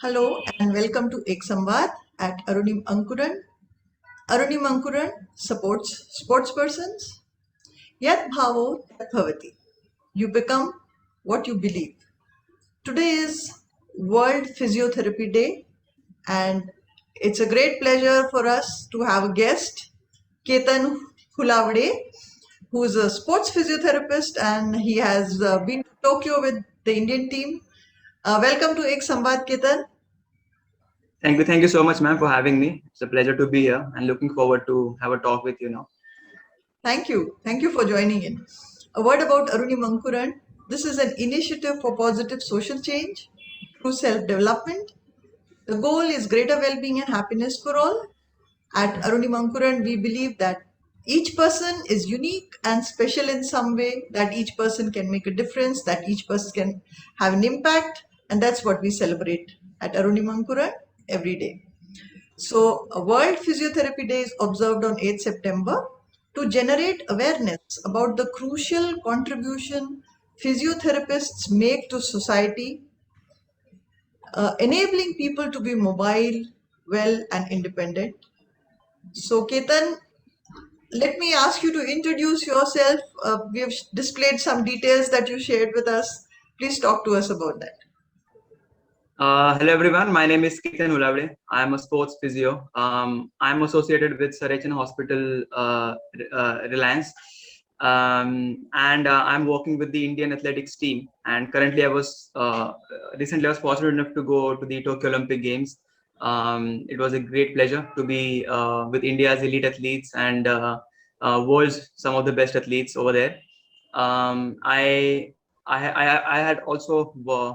Hello and welcome to Samvaad at Arunima Ankuran. Arunima Ankuran supports sportspersons. Yat bhavo tat bhavati. You become what you believe. Today is World Physiotherapy Day, and it's a great pleasure for us to have a guest, Ketan Hulawale, who is a sports physiotherapist and he has been to Tokyo with the Indian team. Welcome to Samvaad, Ketan. Thank you so much, ma'am, for having me. It's a pleasure to be here and looking forward to have a talk with you now. Thank you. Thank you for joining in. A word about Arunima Ankuran. This is an initiative for positive social change through self-development. The goal is greater well-being and happiness for all. At Arunima Ankuran, we believe that each person is unique and special in some way, that each person can make a difference, that each person can have an impact, and that's what we celebrate at Arunima Ankuran every day. So, a World Physiotherapy Day is observed on 8th September to generate awareness about the crucial contribution physiotherapists make to society, enabling people to be mobile, well, and independent. So, Ketan, let me ask you to introduce yourself. We have displayed some details that you shared with us. Please talk to us about that. Hello, everyone. My name is Ketan Hulawale. I'm a sports physio. I'm associated with Saracen Hospital, Reliance. And I'm working with the Indian athletics team. And currently, recently I was fortunate enough to go to the Tokyo Olympic Games. It was a great pleasure to be with India's elite athletes and world's some of the best athletes over there. I had also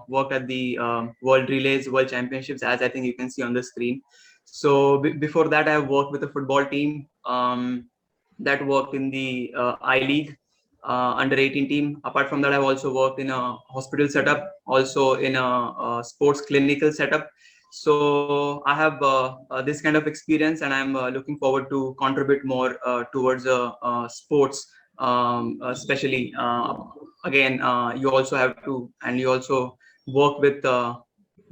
worked at the World Relays, World Championships, as I think you can see on the screen. So before that, I worked with a football team that worked in the I League under 18 team. Apart from that, I've also worked in a hospital setup, also in a sports clinical setup. So I have this kind of experience, and I'm looking forward to contribute more towards sports, especially again, you also have to, and you also work with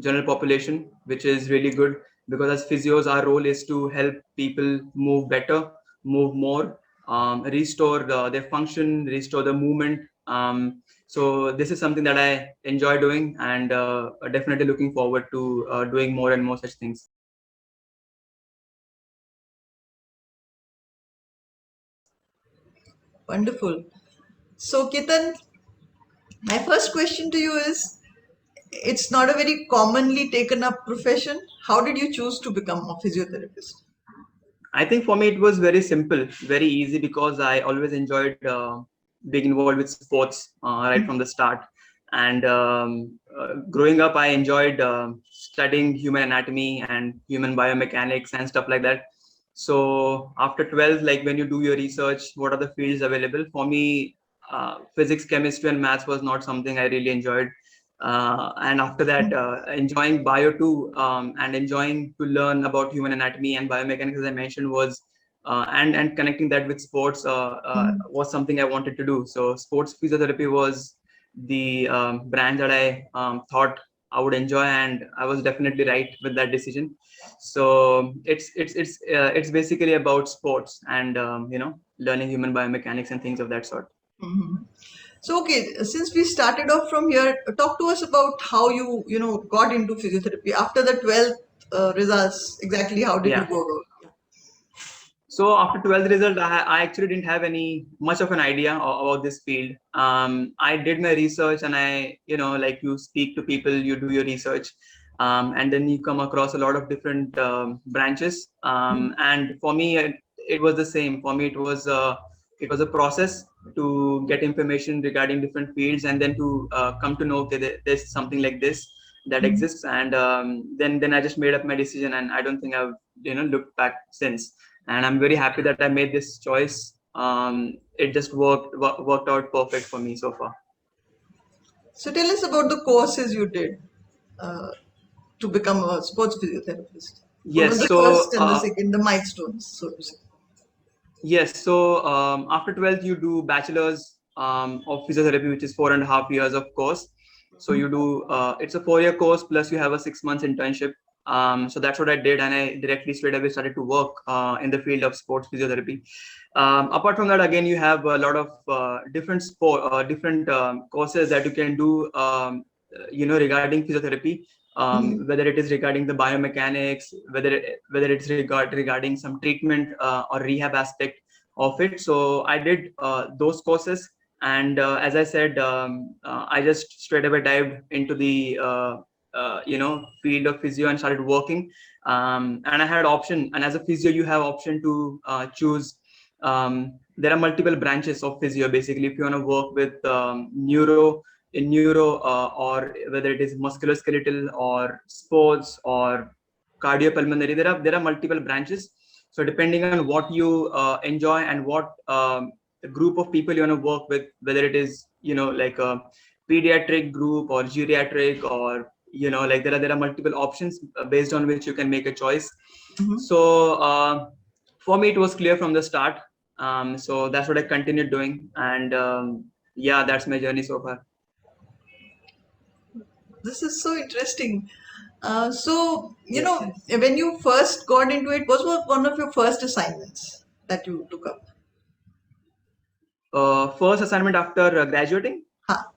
general population, which is really good, because as physios, our role is to help people move better, move more, restore their function, restore the movement. So this is something that I enjoy doing, and definitely looking forward to doing more and more such things. Wonderful. So, Ketan, my first question to you is, it's not a very commonly taken up profession. How did you choose to become a physiotherapist? I think for me it was very simple, very easy, because I always enjoyed being involved with sports right from the start. And growing up, I enjoyed studying human anatomy and human biomechanics and stuff like that. So after 12, like when you do your research, what are the fields available? For me, physics, chemistry, and maths was not something I really enjoyed. And after that, enjoying bio too, and enjoying to learn about human anatomy and biomechanics, as I mentioned, was and connecting that with sports was something I wanted to do. So sports physiotherapy was the branch that I thought I would enjoy, and I was definitely right with that decision. So it's basically about sports and learning human biomechanics and things of that sort. Mm-hmm. So, okay, since we started off from here, talk to us about how you got into physiotherapy after the 12th results. Exactly how did you Yeah. go about? So after 12th result, I actually didn't have any much of an idea about this field. I did my research, and like you speak to people, you do your research, and then you come across a lot of different branches. And for me, it was the same. For me, it was a process to get information regarding different fields, and then to come to know, okay, there's something like this that exists. And then I just made up my decision, and I don't think I've looked back since. And I'm very happy that I made this choice. It just worked out perfect for me so far. So, tell us about the courses you did uh, to become a sports physiotherapist. What was Yes. the So first and the second, the milestones, so to say? yes. So after 12th, you do bachelor's of physiotherapy, which is 4.5 years of course. So you do it's a 4-year course plus you have a 6 months internship. So that's what I did, and I directly straight away started to work in the field of sports physiotherapy. Apart from that, again, you have a lot of different courses that you can do, regarding physiotherapy, whether it is regarding the biomechanics, whether it's regarding some treatment or rehab aspect of it. So I did those courses, and as I said, I just straight away dived into the field of physio and started working. And I had option, and as a physio, you have option to choose. There are multiple branches of physio. Basically, if you want to work with neuro, or whether it is musculoskeletal or sports or cardiopulmonary, there are multiple branches. So depending on what you enjoy and what group of people you want to work with, whether it is like a pediatric group or geriatric, or like there are multiple options based on which you can make a choice. So for me it was clear from the start. So that's what I continued doing, and yeah, that's my journey so far. This is so interesting. So, when you first got into it, what was one of your first assignments that you took up? First assignment after graduating? Ha.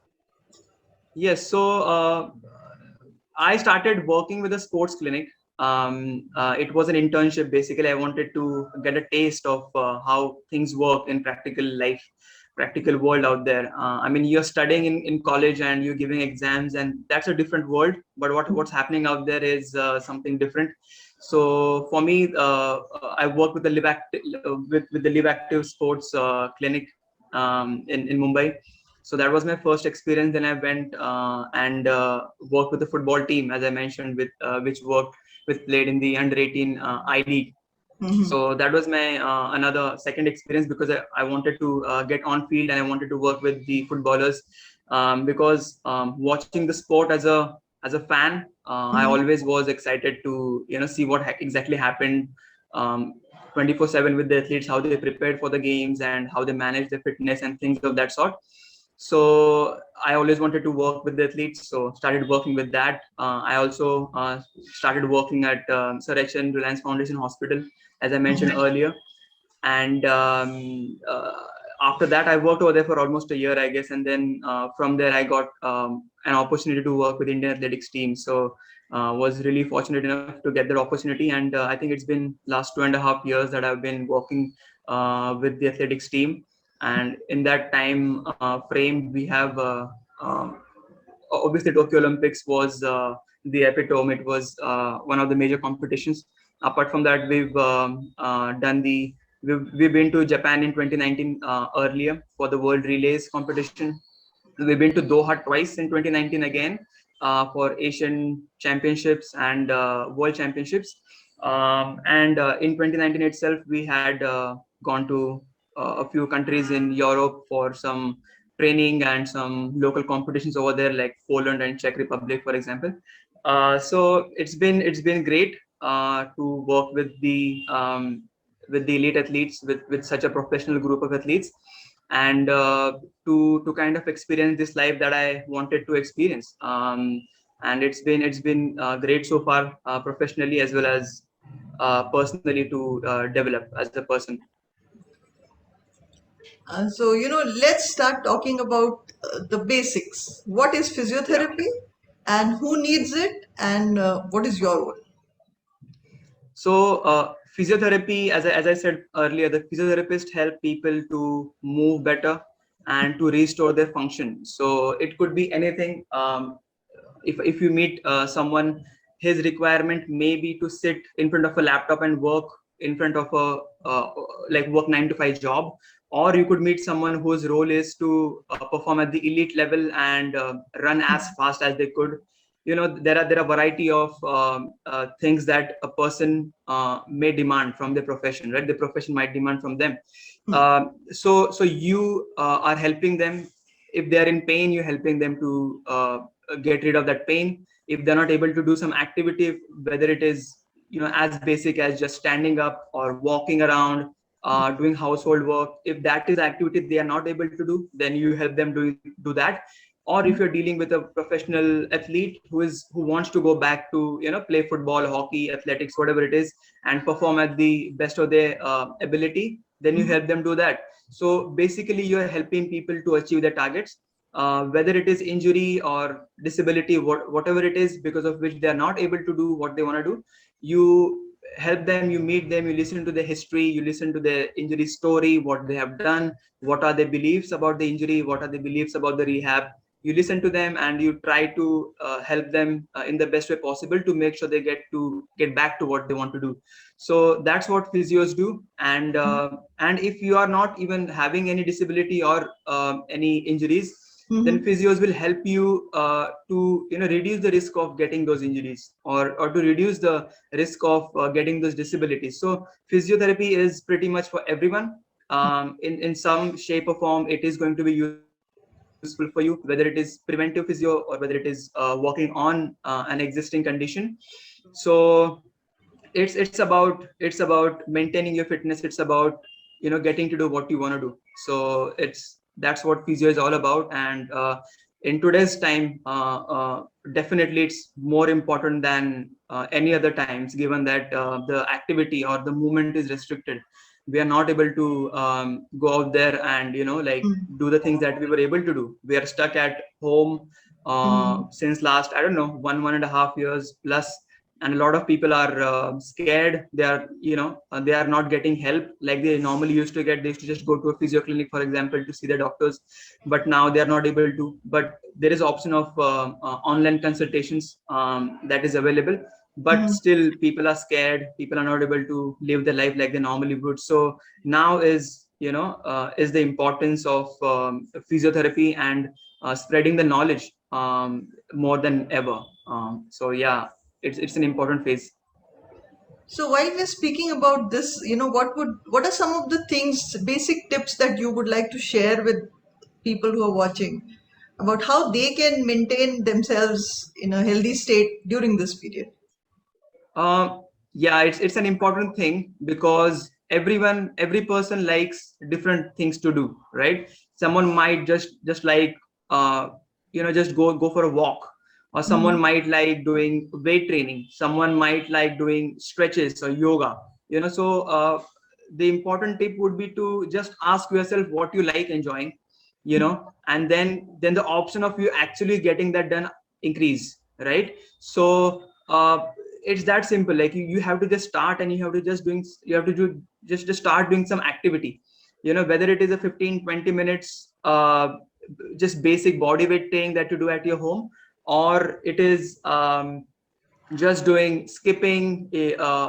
Yes. So I started working with a sports clinic. It was an internship. Basically, I wanted to get a taste of how things work in practical life, practical world out there. I mean, you're studying in college and you're giving exams, and that's a different world. But what's happening out there is something different. So for me, I worked with the with the Live Active Sports clinic in Mumbai. So that was my first experience. Then I went and worked with the football team, as I mentioned, with which played in the under 18 I League. So that was my another second experience, because I wanted to get on field and I wanted to work with the footballers, because watching the sport as a fan, I always was excited to see what exactly happened 24/7 with the athletes, how they prepared for the games and how they manage their fitness and things of that sort. So I always wanted to work with the athletes, so started working with that. I also started working at Sir H.N. Reliance Foundation Hospital, as I mentioned earlier. And after that, I worked over there for almost a year, I guess. And then from there, I got an opportunity to work with Indian athletics team. So was really fortunate enough to get that opportunity. And I think it's been last 2.5 years that I've been working with the athletics team. And in that time frame, we have obviously Tokyo Olympics was the epitome. It was one of the major competitions. Apart from that, we've been to Japan in 2019 earlier for the World Relays competition. We've been to Doha twice in 2019 again for Asian Championships and World Championships. And in 2019 itself, we had gone to a few countries in Europe for some training and some local competitions over there, like Poland and Czech Republic, for example. So it's been great to work with the elite athletes, with such a professional group of athletes, and to kind of experience this life that I wanted to experience. And it's been great so far, professionally as well as personally, to develop as a person. So, let's start talking about the basics. What is Yeah. physiotherapy and who needs it, and what is your role? So physiotherapy, as I said earlier, the physiotherapist help people to move better and to restore their function. So it could be anything. If you meet someone, his requirement may be to sit in front of a laptop and work in front of a like work 9 to 5 job, or you could meet someone whose role is to perform at the elite level and run as fast as they could. There are variety of things that a person may demand from the profession, right? The profession might demand from them. So you are helping them. If they are in pain, you're helping them to get rid of that pain. If they're not able to do some activity, whether it is as basic as just standing up or walking around, doing household work, if that is activity they are not able to do, then you help them do that. or if you're dealing with a professional athlete who wants to go back to play football, hockey, athletics, whatever it is, and perform at the best of their ability, then you help them do that. So basically you're helping people to achieve their targets, whether it is injury or disability, whatever it is because of which they are not able to do what they want to do. You help them, you meet them, you listen to their history, you listen to their injury story, what they have done, what are their beliefs about the injury, what are the beliefs about the rehab. You listen to them and you try to help them in the best way possible to make sure they get back to what they want to do. So that's what physios do. And if you are not even having any disability or any injuries, then Mm-hmm. physios will help you to reduce the risk of getting those injuries, or to reduce the risk of getting those disabilities. So physiotherapy is pretty much for everyone. In some shape or form it is going to be useful for you, whether it is preventive physio or whether it is working on an existing condition. So it's about maintaining your fitness. It's about getting to do what you want to do. So that's what physio is all about. And in today's time, definitely it's more important than any other times, given that the activity or the movement is restricted. We are not able to go out there and like do the things that we were able to do. We are stuck at home Mm-hmm. since last, I don't know, 1.5 years plus. And a lot of people are scared. They are they are not getting help like they normally used to get. They used to just go to a physio clinic, for example, to see their doctors, but now they are not able to. But there is option of online consultations that is available, but Mm-hmm. still people are scared. People are not able to live their life like they normally would. So now is the importance of physiotherapy and spreading the knowledge more than ever. So yeah, it's an important phase. So while we're speaking about this, what are some of the things, basic tips that you would like to share with people who are watching about how they can maintain themselves in a healthy state during this period? Uh, yeah, it's an important thing because every person likes different things to do, right? Someone might just like uh, just go for a walk, or someone Mm-hmm. might like doing weight training. Someone might like doing stretches or yoga. So the important tip would be to just ask yourself what you like enjoying, and then the option of you actually getting that done increase, right? So it's that simple. Like you have to just start, and you have to do just start doing some activity, whether it is a 15-20 minutes just basic body weight training that you do at your home, or it is just doing skipping,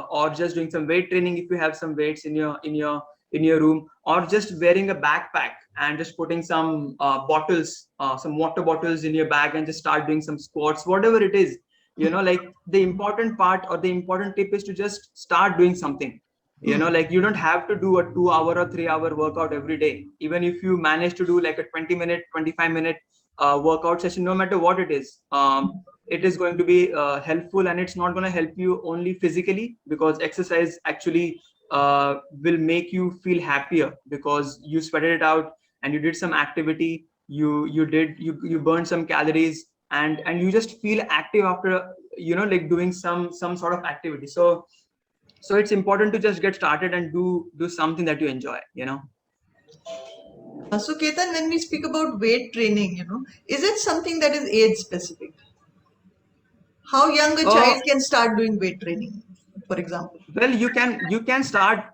or just doing some weight training if you have some weights in your room, or just wearing a backpack and just putting some bottles, some water bottles in your bag, and just start doing some squats, whatever it is. Like the important part or the important tip is to just start doing something. Like you don't have to do a 2 hour or 3 hour workout every day. Even if you manage to do like a 20-minute 25-minute workout session, no matter what it is, it is going to be helpful. And it's not going to help you only physically, because exercise actually will make you feel happier because you sweated it out and you did some activity. You burned some calories, and you just feel active after like doing some sort of activity. So it's important to just get started and do something that you enjoy. So Ketan, when we speak about weight training, is it something that is age specific? How young a uh, child can start doing weight training, for example? Well, you can start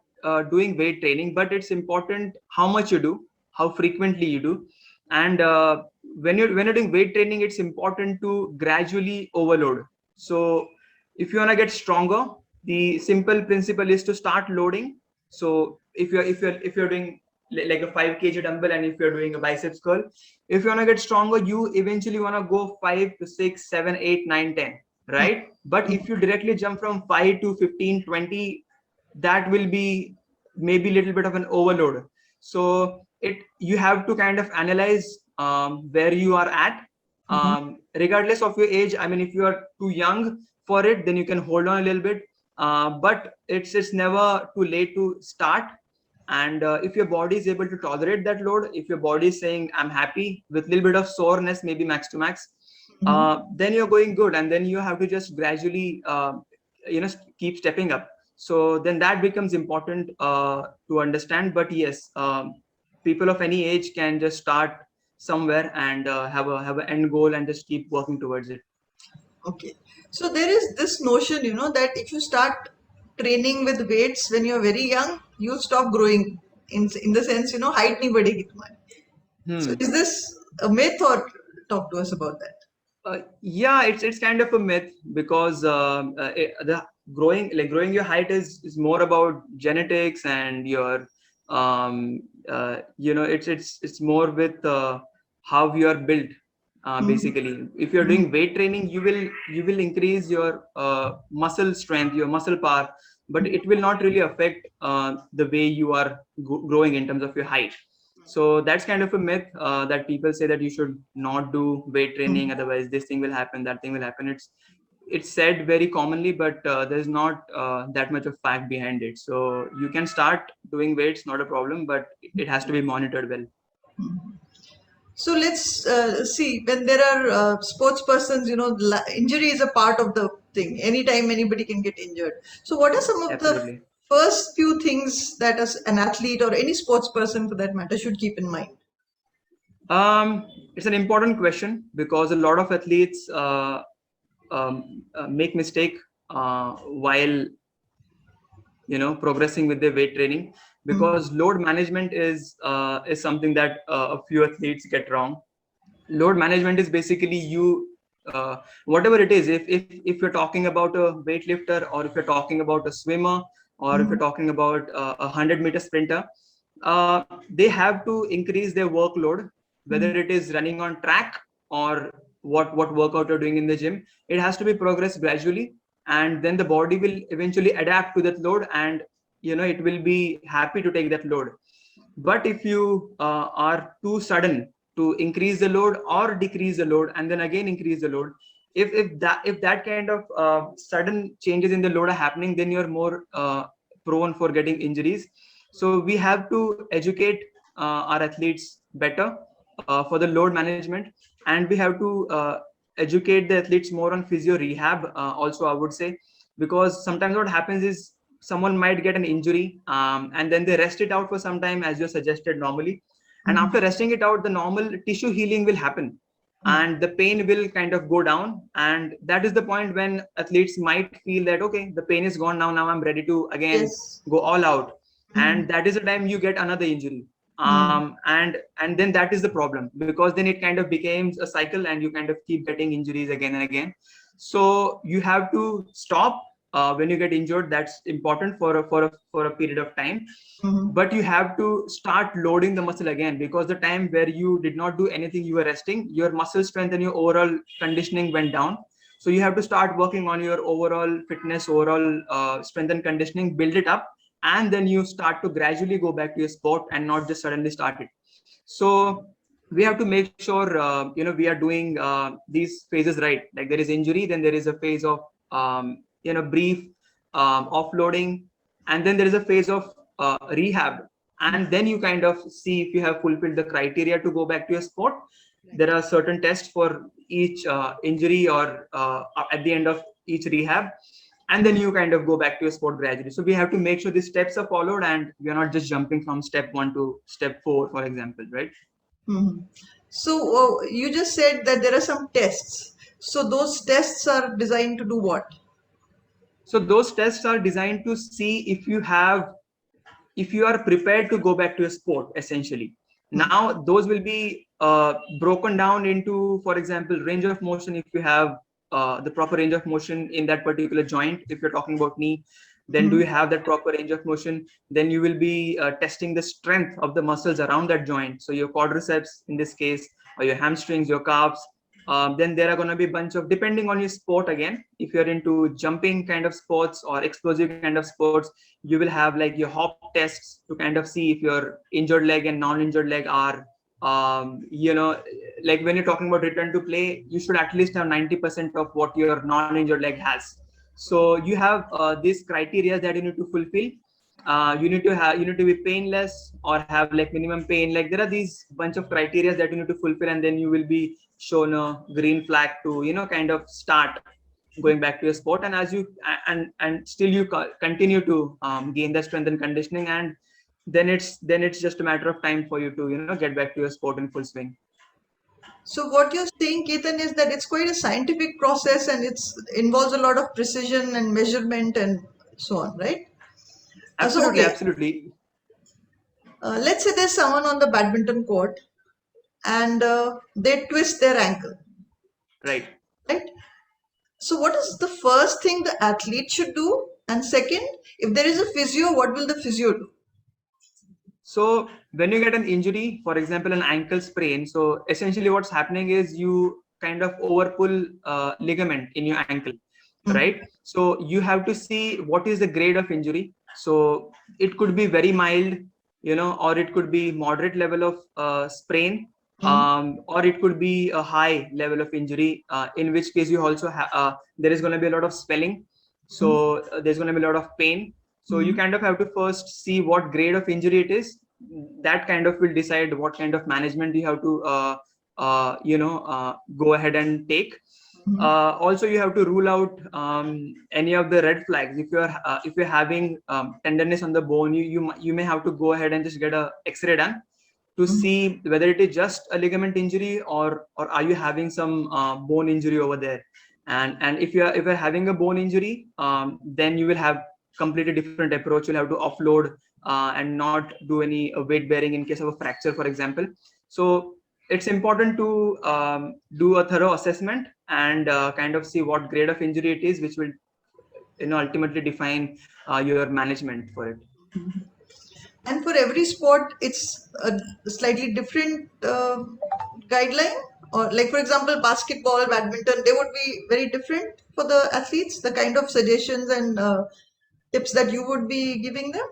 doing weight training, but it's important how much you do, how frequently you do. And when you're doing weight training, it's important to gradually overload. So if you want to get stronger, the simple principle is to start loading. So if you're doing like a 5 kg dumbbell, and if you're doing a biceps curl, if you want to get stronger, you eventually want to go 5 to 6 7 8 9 10, right? But if you directly jump from 5 to 15 20, that will be maybe a little bit of an overload. So you have to kind of analyze where you are at, Mhm. regardless of your age. I mean, if you are too young for it, then you can hold on a little bit, but it's never too late to start. And if your body is able to tolerate that load, if your body is saying I'm happy with a little bit of soreness, maybe max to max, then you're going good. And then you have to just gradually keep stepping up. So then that becomes important to understand. But yes, people of any age can just start somewhere and have an end goal and just keep working towards it. Okay. So there is this notion, that if you start training with weights when you're very young, you stop growing in the sense, height nahi badhegi tumhari. So Hmm. is this a myth, or talk to us about that? Yeah, it's kind of a myth, because the growing your height is more about genetics and your it's more with how you are built. Mhm. Basically, if you're Mhm. doing weight training, you will increase your muscle strength, your muscle power, but it will not really affect the way you are growing in terms of your height. So that's kind of a myth, that people say that you should not do weight training, Mhm. otherwise this thing will happen, that thing will happen. It's said very commonly, but there's not that much of fact behind it. So you can start doing weights, not a problem, but it has to be monitored well. So let's see, when there are sports persons, injury is a part of the thing. Anytime anybody can get injured. So what are some of the Absolutely. first few things that as an athlete or any sports person for that matter should keep in mind? It's an important question, because a lot of athletes make mistake while progressing with their weight training, Mhm. because load management is something that a few athletes get wrong. Load management is basically you, whatever it is, if you're talking about a weightlifter, or if you're talking about a swimmer, or if you're Mhm. talking about a 100-meter sprinter, they have to increase their workload, whether Mhm. it is running on track or what workout you're doing in the gym. It has to be progressed gradually, and then the body will eventually adapt to that load, and it will be happy to take that load. But if you are too sudden to increase the load or decrease the load and then again increase the load, if that kind of sudden changes in the load are happening, then you're more prone for getting injuries. So we have to educate our athletes better for the load management, and we have to educate the athletes more on physio rehab also, I would say, because sometimes what happens is someone might get an injury, and then they rest it out for some time, as you suggested normally. And Mhm. after resting it out, the normal tissue healing will happen, Mhm. and the pain will kind of go down. And that is the point when athletes might feel that, okay, the pain is gone now. Now I'm ready to again Yes. go all out. Mhm. And that is the time you get another injury. Mhm. And then that is the problem, because then it kind of becomes a cycle, and you kind of keep getting injuries again and again. So you have to stop when you get injured. That's important for a period of time. Mhm. But you have to start loading the muscle again, because the time where you did not do anything, you were resting, your muscle strength and your overall conditioning went down. So you have to start working on your overall fitness, overall strength and conditioning, build it up, and then you start to gradually go back to your sport and not just suddenly start it. So we have to make sure we are doing these phases right. Like, there is injury, then there is a phase of brief offloading, and then there is a phase of rehab, and then you kind of see if you have fulfilled the criteria to go back to your sport. Right. There are certain tests for each injury, or at the end of each rehab, and then you kind of go back to your sport gradually. So we have to make sure these steps are followed, and we are not just jumping from step 1 to step 4, for example, right? Mhm. So you just said that there are some tests. So those tests are designed to do what? So those tests are designed to see if you are prepared to go back to a sport, essentially. Mhm. Now those will be broken down into, for example, range of motion. If you have the proper range of motion in that particular joint, if you're talking about knee, then do you Mhm. have that proper range of motion? Then you will be testing the strength of the muscles around that joint, so your quadriceps in this case, or your hamstrings, your calves. Then there are going to be a bunch of, depending on your sport again, if you're into jumping kind of sports or explosive kind of sports, you will have like your hop tests to kind of see if your injured leg and non-injured leg are like when you're talking about return to play, you should at least have 90% of what your non-injured leg has. So you have these criteria that you need to fulfill. you need to be painless or have like minimum pain. Like there are these bunch of criteria that you need to fulfill, and then you will be shown a green flag to kind of start going back to your sport. And as you and still you continue to gain the strength and conditioning, and then it's just a matter of time for you to get back to your sport in full swing. So what you're saying, Ketan, is that it's quite a scientific process and it's involves a lot of precision and measurement and so on, right? So Absolutely, okay, absolutely. let's say there's someone on the badminton court and they twist their ankle, Right. right? So what is the first thing the athlete should do? And second, if there is a physio, what will the physio do? So when you get an injury, for example, an ankle sprain, so essentially what's happening is you kind of overpull ligament in your ankle, Mhm. right? So you have to see what is the grade of injury. So it could be very mild, or it could be moderate level of sprain, Mhm. or it could be a high level of injury, in which case you also there is going to be a lot of swelling. So there's going to be a lot of pain. So you Mhm. kind of have to first see what grade of injury it is. That kind of will decide what kind of management you have to go ahead and take. Mhm. Also, you have to rule out any of the red flags. If you're having tenderness on the bone, you may have to go ahead and just get a X-ray done to Mhm. see whether it is just a ligament injury, or are you having some bone injury over there. And if you're having a bone injury, then you will have completely different approach. You'll have to offload and not do any weight bearing in case of a fracture, for example. So it's important to do a thorough assessment and kind of see what grade of injury it is, which will ultimately define your management for it. And for every sport, it's a slightly different guideline. Or, like for example, basketball, badminton, they would be very different for the athletes. The kind of suggestions and tips that you would be giving them.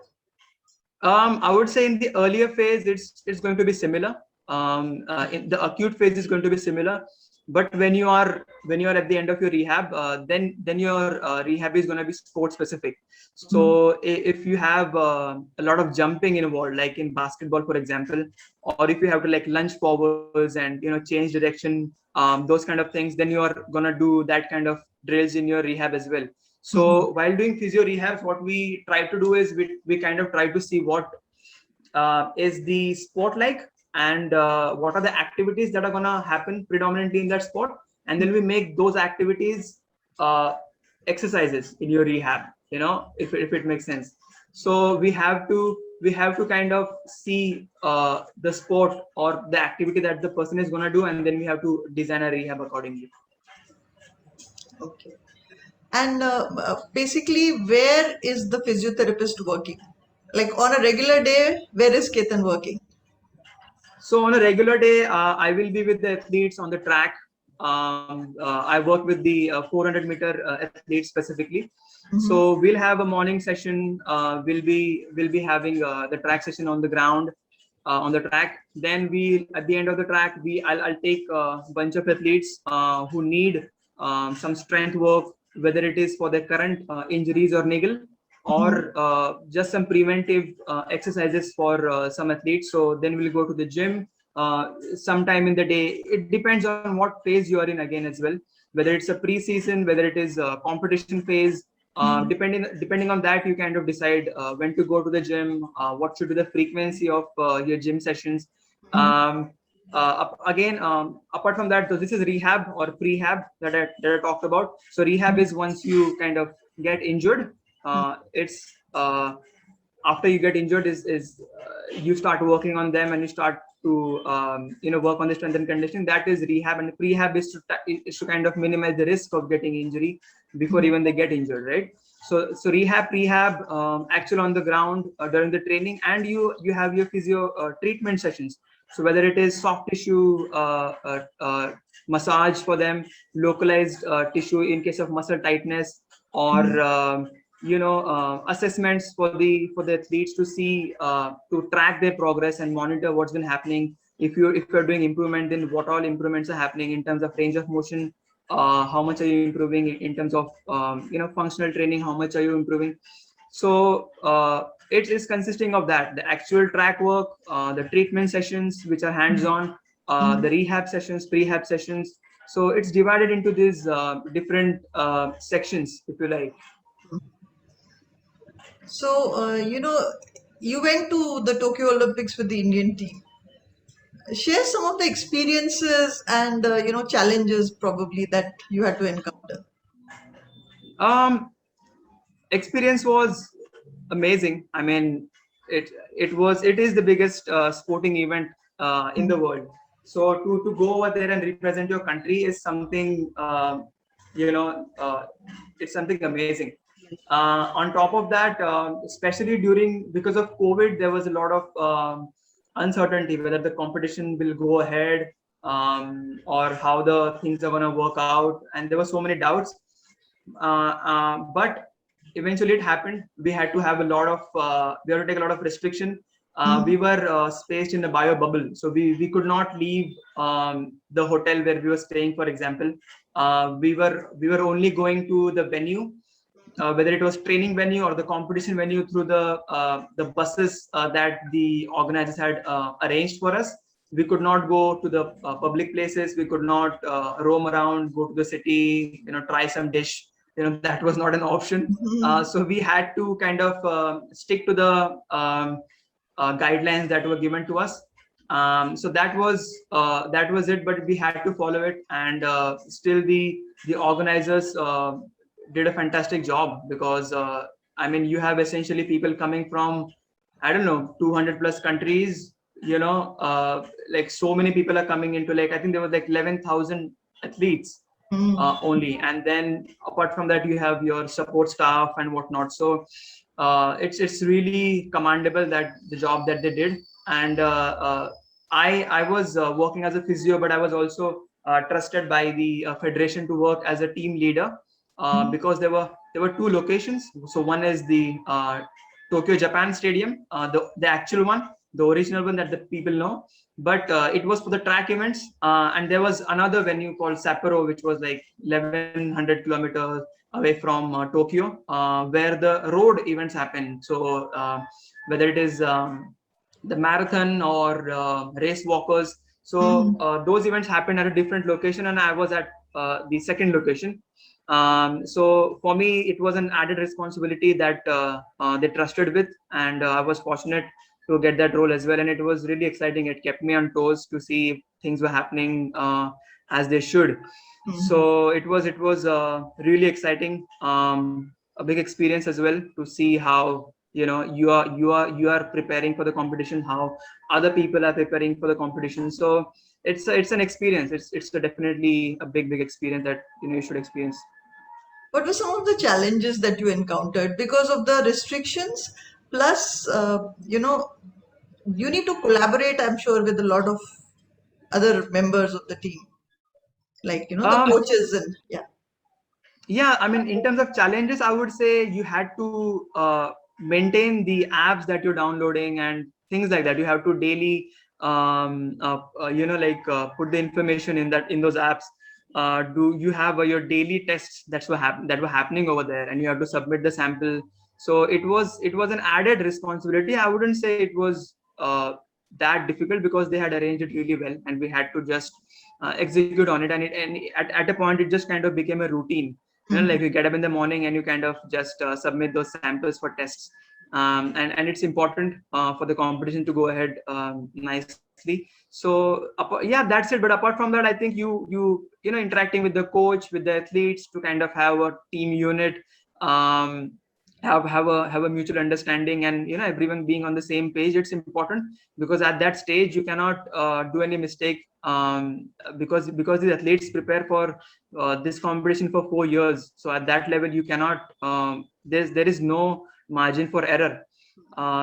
I would say in the earlier phase, it's going to be similar. In the acute phase is going to be similar, but when you are at the end of your rehab, then your rehab is going to be sport specific. So if you have a lot of jumping involved, like in basketball, for example, or if you have to like lunge forwards and change direction, those kind of things, then you are gonna do that kind of drills in your rehab as well. Mhm. So while doing physio rehabs, what we try to do is we kind of try to see what is the sport like, and what are the activities that are going to happen predominantly in that sport, and then we make those activities uh, exercises in your rehab, if it makes sense. So we have to kind of see the sport or the activity that the person is going to do, and then we have to design a rehab accordingly. Okay. And basically, where is the physiotherapist working? Like on a regular day, where is Ketan working? So on a regular day, I will be with the athletes on the track. I work with the 400-meter athletes specifically. Mhm. So we'll have a morning session. We'll be having the track session on the ground, on the track. Then we at the end of the track, I'll take a bunch of athletes who need some strength work, whether it is for their current injuries or niggle, Mhm. or just some preventive exercises for some athletes. So then we'll go to the gym sometime in the day. It depends on what phase you are in again as well, whether it's a pre-season, whether it is a competition phase. Depending on that, you kind of decide when to go to the gym, what should be the frequency of your gym sessions. um, Again, apart from that, so this is rehab or prehab that I talked about. So rehab is once you kind of get injured. It's After you get injured is you start working on them, and you start to work on the strength and conditioning. That is rehab, and prehab is to kind of minimize the risk of getting injury before even they get injured, right? So rehab, prehab, actual on the ground during the training, and you have your physio treatment sessions. So whether it is soft tissue massage for them, localized tissue in case of muscle tightness, or assessments for the athletes to see, to track their progress and monitor what's been happening. If you're doing improvement, then what all improvements are happening in terms of range of motion, how much are you improving in terms of functional training, how much are you improving. So it is consisting of that: the actual track work, the treatment sessions which are hands-on, the rehab sessions, prehab sessions. So it's divided into these different sections, if you like. So, you went to the Tokyo Olympics with the Indian team. Share some of the experiences and, challenges probably that you had to encounter. Um, Experience was amazing. I mean, it is the biggest sporting event in the world. So to go over there and represent your country is something you know it's something amazing. On top of that, especially during because of COVID, there was a lot of uncertainty whether the competition will go ahead, or how the things are going to work out, and there were so many doubts. But eventually it happened. We had to have a lot of we had to take a lot of restriction. We were spaced in a bio bubble, so we could not leave the hotel where we were staying, for example. We were only going to the venue, whether it was training venue or the competition venue, through the buses that the organizers had arranged for us. We could not go to the public places. We could not roam around, go to the city, try some dish. That was not an option. So we had to kind of stick to the guidelines that were given to us. So that was it, but we had to follow it, and still the organizers did a fantastic job, because I mean, you have essentially people coming from, I don't know, 200 plus countries. Like, so many people are coming into, like, I think there was like 11,000 athletes only, and then apart from that you have your support staff and whatnot. So it's really commendable, that the job that they did. And I was working as a physio, but I was also trusted by the federation to work as a team leader, because there were two locations. So one is the Tokyo Japan Stadium, the actual one, the original one that the people know. But it was for the track events, and there was another venue called Sapporo, which was like 1100 kilometers away from Tokyo, where the road events happen. So whether it is the marathon or race walkers, so those events happened at a different location, and I was at the second location. So for me, it was an added responsibility that they trusted with, and I was fortunate to get that role as well. And it was really exciting. It kept me on toes to see if things were happening as they should. So it was really exciting, a big experience as well, to see how you are preparing for the competition, how other people are preparing for the competition. So it's an experience. It's definitely a big experience that you should experience. What were some of the challenges that you encountered because of the restrictions? Plus, you need to collaborate, I'm sure, with a lot of other members of the team, like, the Um, coaches and yeah. yeah, I mean, in terms of challenges, I would say you had to maintain the apps that you're downloading and things like that. You have to daily put the information in those apps. Do you have your daily tests that were happening over there, and you have to submit the sample. So it was an added responsibility. I wouldn't say it was that difficult, because they had arranged it really well, and we had to just execute on it. And at a point, it just kind of became a routine. Like, you get up in the morning and you kind of just submit those samples for tests. And it's important for the competition to go ahead nicely. So yeah, that's it. But apart from that, I think you interacting with the coach, with the athletes, to kind of have a team unit, um, have a mutual understanding, and everyone being on the same page. It's important, because at that stage you cannot do any mistake, because these athletes prepare for this competition for 4 years. So at that level, you cannot there is no margin for error.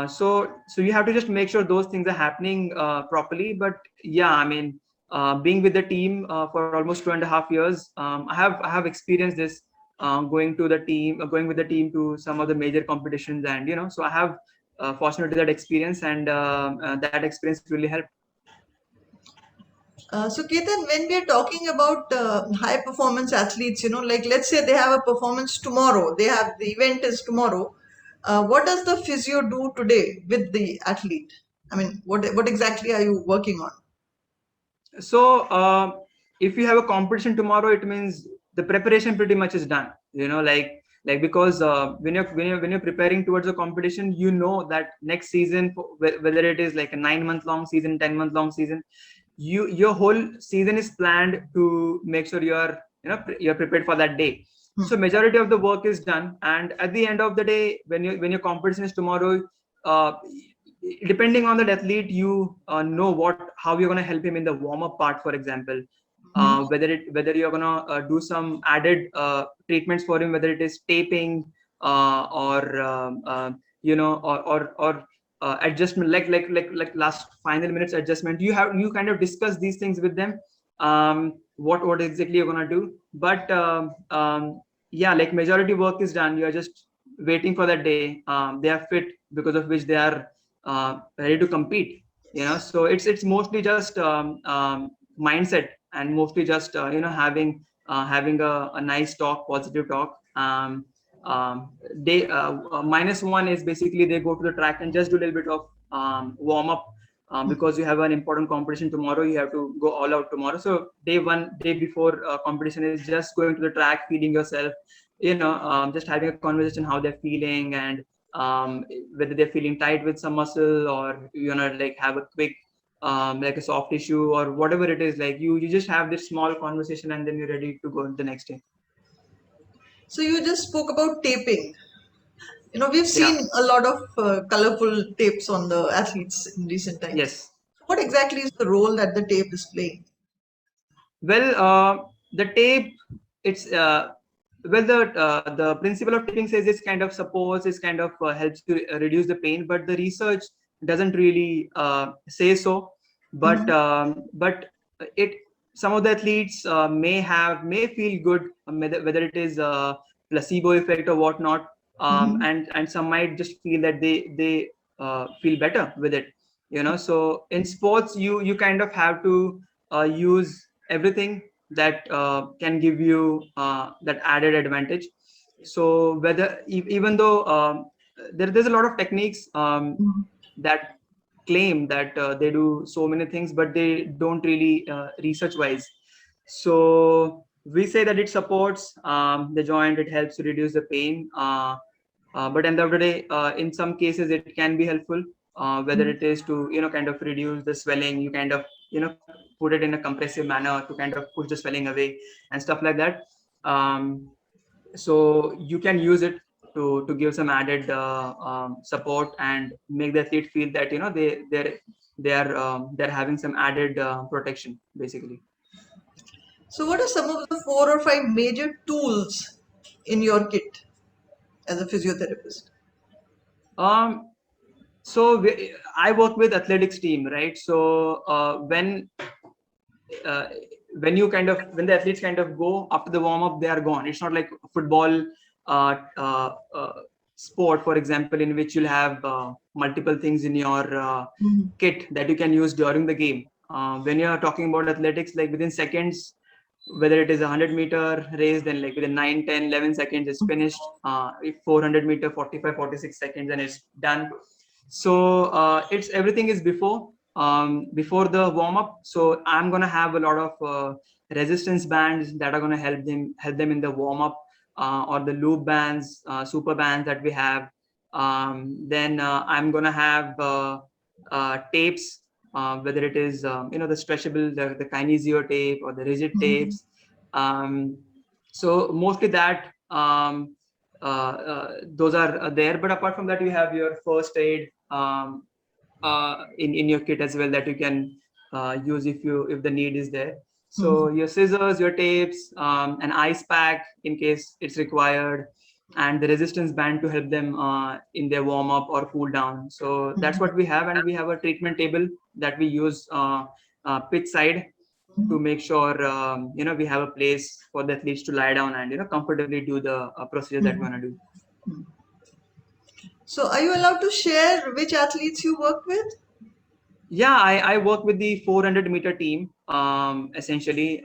So you have to just make sure those things are happening properly. But yeah, I mean, being with the team for almost 2.5 years, I have experienced this, going with the team to some of the major competitions. And so I have fortunately that experience, and that experience really helped. So, Ketan, when we are talking about high performance athletes, like, let's say they have a performance tomorrow, they have the event is tomorrow. What does the physio do today with the athlete? I mean, what exactly are you working on? So if you have a competition tomorrow, it means the preparation pretty much is done. Like because when you're preparing towards a competition, you know that next season, whether it is like a 9 month long season, 10 month long season, your whole season is planned to make sure you're prepared for that day. So majority of the work is done, and at the end of the day, when your competition is tomorrow, uh, depending on the athlete, you know what how you're going to help him in the warm up part, for example. Whether you're going to do some added treatments for him, whether it is taping, or adjustment, like last final minutes adjustment. You kind of discuss these things with them, what exactly you're going to do. But yeah, like majority work is done. You're just waiting for that day. They are fit, because of which they are ready to compete. So it's mostly just mindset, and mostly just having a nice talk, positive talk. They minus one is basically they go to the track and just do a little bit of warm up, because you have an important competition tomorrow. You have to go all out tomorrow. So day before competition is just going to the track, feeding yourself, just having a conversation how they're feeling, and whether they're feeling tight with some muscle, or like have a quick like a soft tissue or whatever it is. Like you just have this small conversation, and then you're ready to go the next day. So you just spoke about taping. We've Yeah. seen a lot of colorful tapes on the athletes in recent times. Yes. What exactly is the role that the tape is playing? Well, the tape, it's the principle of taping says it's kind of supports, it's kind of helps to reduce the pain, but the research doesn't really say so. But Mhm. it some of the athletes may feel good, whether it is placebo effect or whatnot, Mhm. and some might just feel that they feel better with it. So in sports, you kind of have to use everything that can give you that added advantage. So even though there's a lot of techniques Mhm. that claim that they do so many things, but they don't really research wise. So we say that it supports the joint, it helps to reduce the pain, but end of the day, in some cases it can be helpful, whether it is to kind of reduce the swelling. You kind of put it in a compressive manner to kind of push the swelling away and stuff like that. So you can use it to give some added support and make the athlete feel that they're having some added protection, basically. So, what are some of the 4 or 5 major tools in your kit as a physiotherapist? um I work with athletics team, right? So uh, when the athletes kind of go after the warm up, they are gone. It's not like football uh, uh, uh, sport, for example, in which you'll have multiple things in your Mhm. kit that you can use during the game. When you're talking about athletics, like within seconds, whether it is a 100-meter race, then like within 9, 10, 11 seconds it's finished. If 400-meter, 45, 46 seconds, and it's done. So it's everything is before the warm up. So I'm gonna have a lot of resistance bands that are gonna help them in the warm up, or the loop bands, super bands that we have. Then I'm gonna have tapes, whether it is the stretchable, the kinesio tape, or the rigid Mhm. tapes. So mostly that, those are there. But apart from that, you have your first aid in your kit as well, that you can use if the need is there. So Mhm. your scissors, your tapes, an ice pack in case it's required, and the resistance band to help them in their warm up or cool down. So that's Mhm. what we have, and we have a treatment table that we use pitch side, to Mhm. make sure we have a place for the athletes to lie down and comfortably do the procedure that we Mhm. want to do. Mhm. So, are you allowed to share which athletes you work with? Yeah, I work with the 400-meter team, essentially.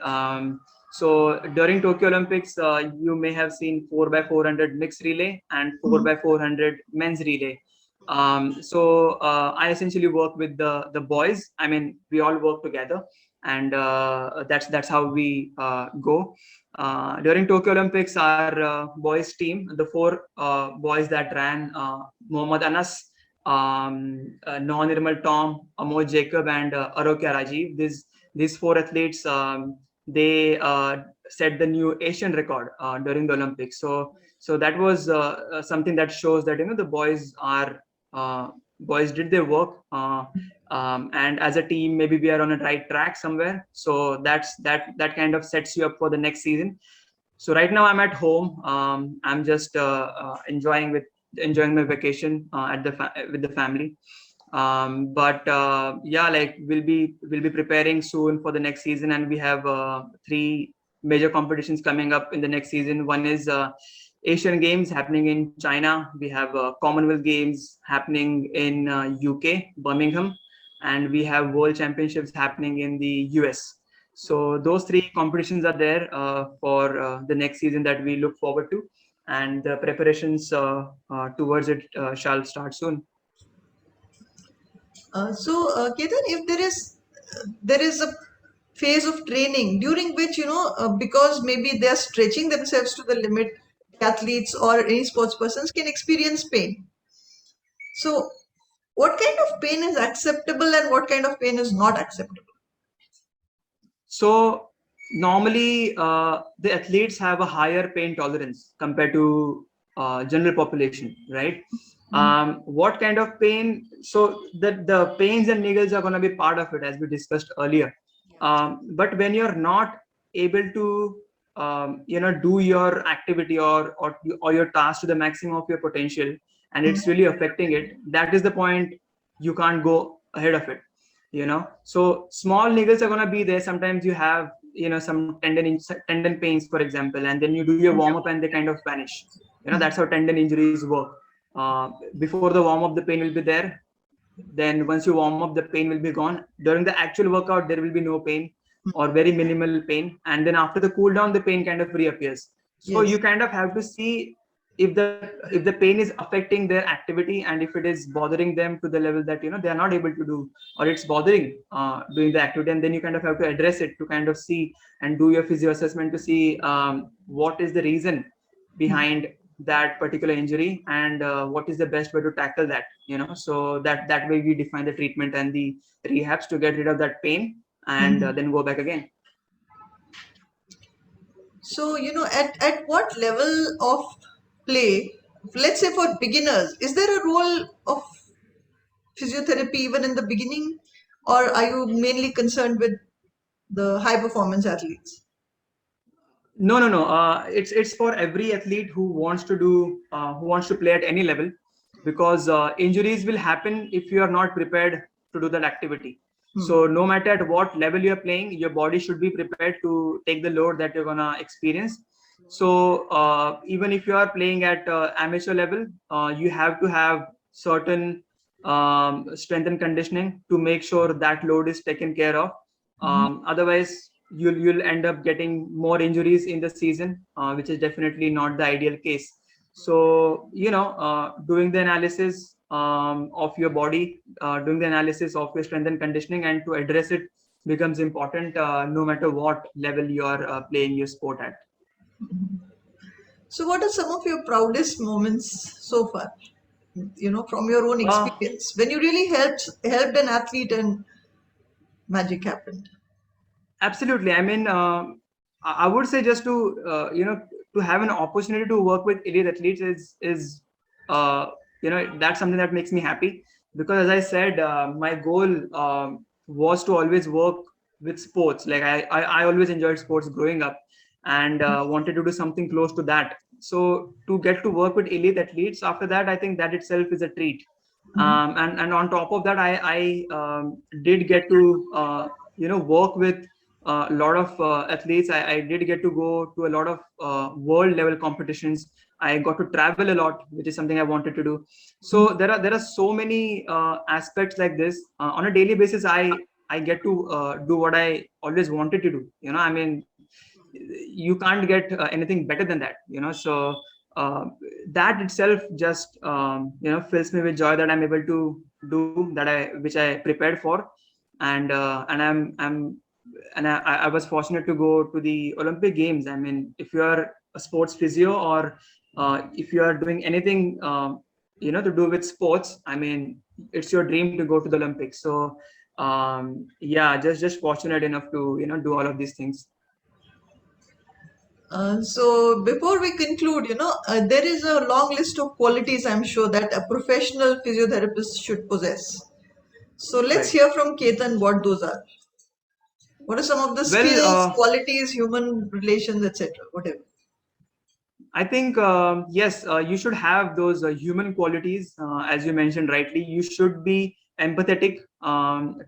So during Tokyo Olympics, you may have seen 4x400 mixed relay and 4x400 men's relay. So I essentially work with the boys. I mean, we all work together, and that's how we go. During Tokyo Olympics, our boys team, the four boys that ran, Mohammad Anas, Non-Nirmal Tom, Amol Jacob, and Arokya Rajiv. These four athletes, they set the new Asian record during the Olympics. So that was something that shows that the boys did their work, and as a team, maybe we are on a right track somewhere. So that kind of sets you up for the next season. So right now I'm at home. I'm just enjoying my vacation with the family. But yeah, like we'll be preparing soon for the next season, and we have three major competitions coming up in the next season. One is Asian Games happening in China. We have Commonwealth Games happening in UK, Birmingham, and we have World Championships happening in the US. So those three competitions are there for the next season that we look forward to, and the preparations towards it shall start soon. Ketan, if there is a phase of training during which because maybe they are stretching themselves to the limit, the athletes or any sports persons can experience pain. So, what kind of pain is acceptable and what kind of pain is not acceptable? So normally the athletes have a higher pain tolerance compared to general population, right? What kind of pain? So the pains and niggles are going to be part of it, as we discussed earlier. But when you're not able to do your activity or your task to the maximum of your potential, and it's really affecting it, that is the point you can't go ahead of it. So small niggles are going to be there. Sometimes you have some tendon pains, for example, and then you do your warm up and they kind of vanish. That's how tendon injuries work. Before the warm up, the pain will be there. Then once you warm up, the pain will be gone. During the actual workout, there will be no pain or very minimal pain, and then after the cool down, the pain kind of reappears. So Yes. you kind of have to see if the pain is affecting their activity, and if it is bothering them to the level that they are not able to do, or it's bothering doing the activity, and then you kind of have to address it to kind of see and do your physio assessment to see what is the reason behind that particular injury, and what is the best way to tackle that. So that way we define the treatment and the rehabs to get rid of that pain, and then go back again. So, at what level of play, let's say for beginners, is there a role of physiotherapy even in the beginning, or are you mainly concerned with the high performance athletes? No. It's for every athlete who wants to play at any level, because injuries will happen if you are not prepared to do that activity. So no matter at what level you are playing, your body should be prepared to take the load that you're gonna experience. So even if you are playing at amateur level, you have to have certain strength and conditioning to make sure that load is taken care of. Otherwise, you'll end up getting more injuries in the season, which is definitely not the ideal case. So doing the analysis of your body, doing the analysis of your strength and conditioning, and to address it becomes important, no matter what level you are playing your sport at. So, what are some of your proudest moments so far? From your own Uh, experience, when you really helped an athlete and magic happened. Absolutely. I mean, I would say just to to have an opportunity to work with elite athletes is that's something that makes me happy, because as I said, my goal was to always work with sports. Like I always enjoyed sports growing up, and wanted to do something close to that. So to get to work with elite athletes after that, I think that itself is a treat. And on top of that, I did get to work with a lot of athletes. I did get to go to a lot of world level competitions. I got to travel a lot, which is something I wanted to do. So there are so many aspects like this. On a daily basis, I get to do what I always wanted to do. I mean, you can't get anything better than that, so that itself just fills me with joy that I'm able to do which I prepared for. And I was fortunate to go to the Olympic Games. I mean, if you are a sports physio, or if you are doing anything to do with sports, I mean, it's your dream to go to the Olympics. So yeah, just fortunate enough to do all of these things. So before we conclude, there is a long list of qualities I'm sure that a professional physiotherapist should possess. So let's Right. hear from Ketan what those are. What are some of the Well, skills, qualities, human relations, etc. Whatever. I think yes, you should have those human qualities, as you mentioned rightly. You should be empathetic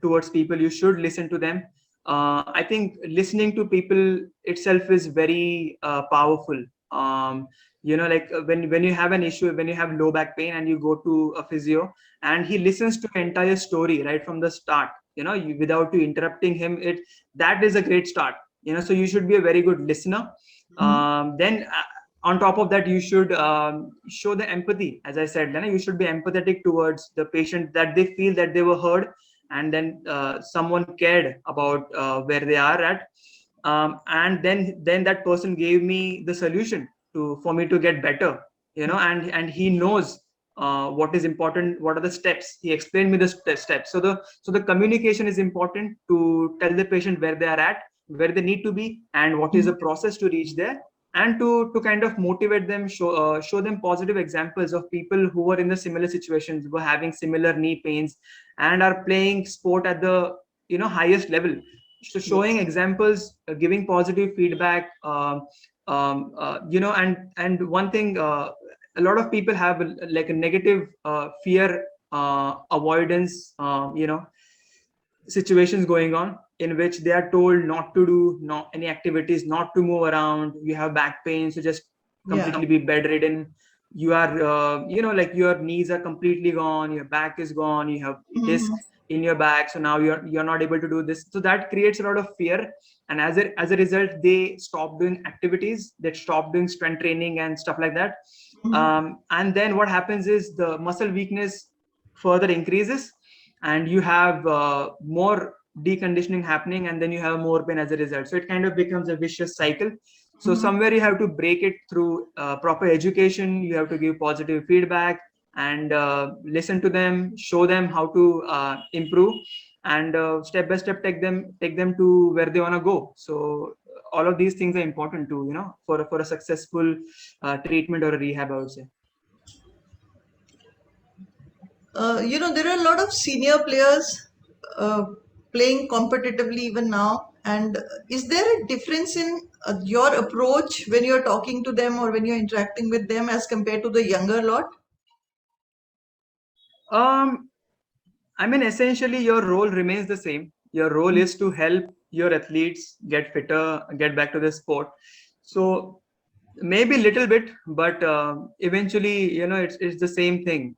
towards people. You should listen to them. I think listening to people itself is very powerful. Like when you have an issue, when you have low back pain, and you go to a physio, and he listens to the entire story right from the start. Without you interrupting him, that is a great start. So you should be a very good listener. Then on top of that, you should show the empathy. As I said, you should be empathetic towards the patient, that they feel that they were heard, and then someone cared about where they are at. And then that person gave me the solution for me to get better, and he knows what is important, what are the steps. He explained me the steps. So the communication is important, to tell the patient where they are at, where they need to be, and what is the process to reach there, and to kind of motivate them, show them positive examples of people who are in the similar situations, who are having similar knee pains, and are playing sport at the highest level. So showing examples, giving positive feedback, and one thing, a lot of people have like a negative fear, avoidance, situations going on, in which they are told not to do any activities, not to move around. You have back pain, so just completely be bedridden. You are like your knees are completely gone, your back is gone, you have disc in your back, so now you're not able to do this. So that creates a lot of fear, and as a result, they stop doing activities, they stop doing strength training and stuff like that. And then what happens is the muscle weakness further increases, and you have more deconditioning happening, and then you have more pain as a result. So it kind of becomes a vicious cycle. So somewhere you have to break it through proper education. You have to give positive feedback, and listen to them, show them how to improve, and step by step take them to where they want to go. So all of these things are important to for a successful treatment or a rehab, I would say. There are a lot of senior players uh, playing competitively even now. And is there a difference in your approach when you're talking to them or when you're interacting with them as compared to the younger lot? um I mean, essentially, your role remains the same. Your role is to help your athletes get fitter, get back to the sport. So maybe little bit, but eventually, it's the same thing.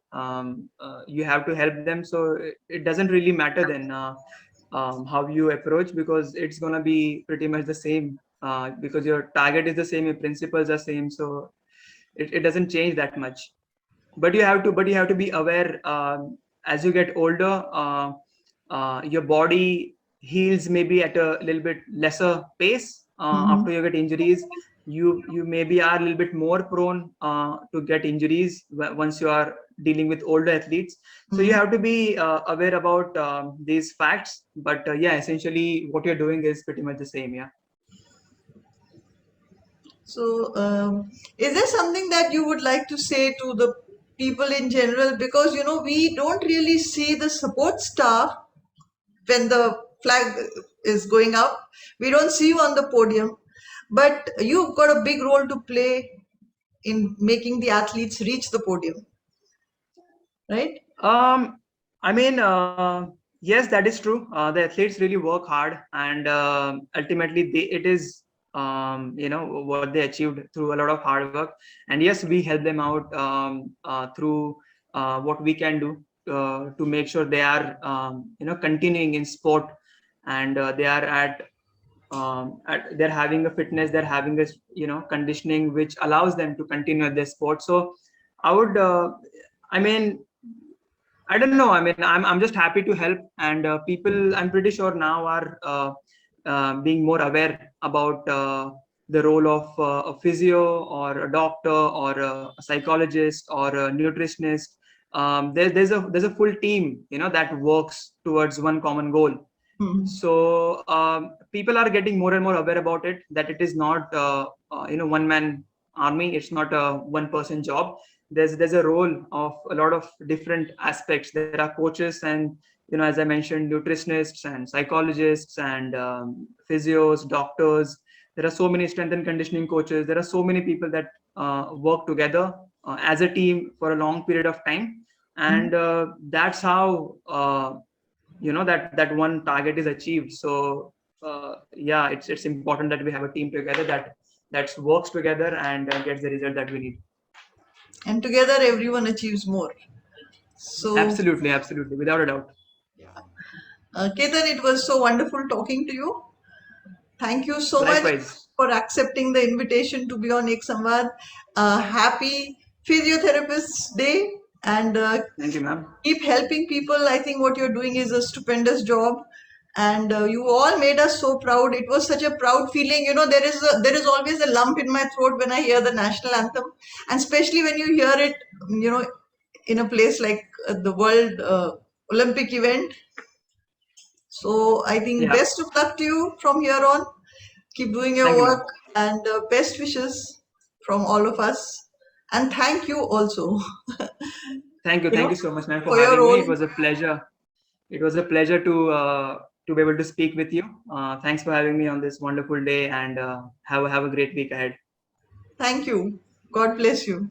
You have to help them, so it doesn't really matter then how you approach, because it's gonna be pretty much the same. Because your target is the same, your principles are same, so it doesn't change that much. But you have to be aware, as you get older, your body heals maybe at a little bit lesser pace. After you get injuries, you maybe are a little bit more prone to get injuries once you are dealing with older athletes. So you have to be aware about these facts. But yeah, essentially what you're doing is pretty much the same. Yeah. So, is there something that you would like to say to the people in general? Because, we don't really see the support staff when the flag is going up. We don't see you on the podium, but you've got a big role to play in making the athletes reach the podium, right? Um, I mean, yes, that is true. The athletes really work hard, and ultimately, it is what they achieved through a lot of hard work. And yes, we help them out through what we can do to make sure they are continuing in sport, and they are at they're having a fitness, they're having a conditioning which allows them to continue at their sport. So I would, I mean, I don't know. I mean, I'm just happy to help, and people, I'm pretty sure now are being more aware about the role of a physio or a doctor or a psychologist or a nutritionist. There's a full team, that works towards one common goal. Hmm. So people are getting more and more aware about it, that it is not one man army, it's not a one person job. There's a role of a lot of different aspects. There are coaches, and as I mentioned, nutritionists and psychologists and physios, doctors. There are so many strength and conditioning coaches. There are so many people that work together as a team for a long period of time, and that's how that one target is achieved. So yeah, it's important that we have a team together that works together and gets the result that we need. And together everyone achieves more. So, Absolutely, without a doubt. Ketan, it was so wonderful talking to you. Thank you so much Likewise. for accepting the invitation to be on Ek Samvaad. Happy Physiotherapists Day, and Thank you, ma'am. keep helping people. I think what you're doing is a stupendous job, and you all made us so proud. It was such a proud feeling. There is always a lump in my throat when I hear the national anthem, and especially when you hear it, you know, in a place like the World Olympic event. So I think Yeah. best of luck to you from here on. Keep doing your Thank you, ma'am. work, and best wishes from all of us. And thank you also, Thank you. you Thank know, you so much, ma'am, for for your having me. It own. was a pleasure. It was a pleasure to be able to speak with you. Thanks for having me on this wonderful day, and have a great week ahead. Thank you. God bless you.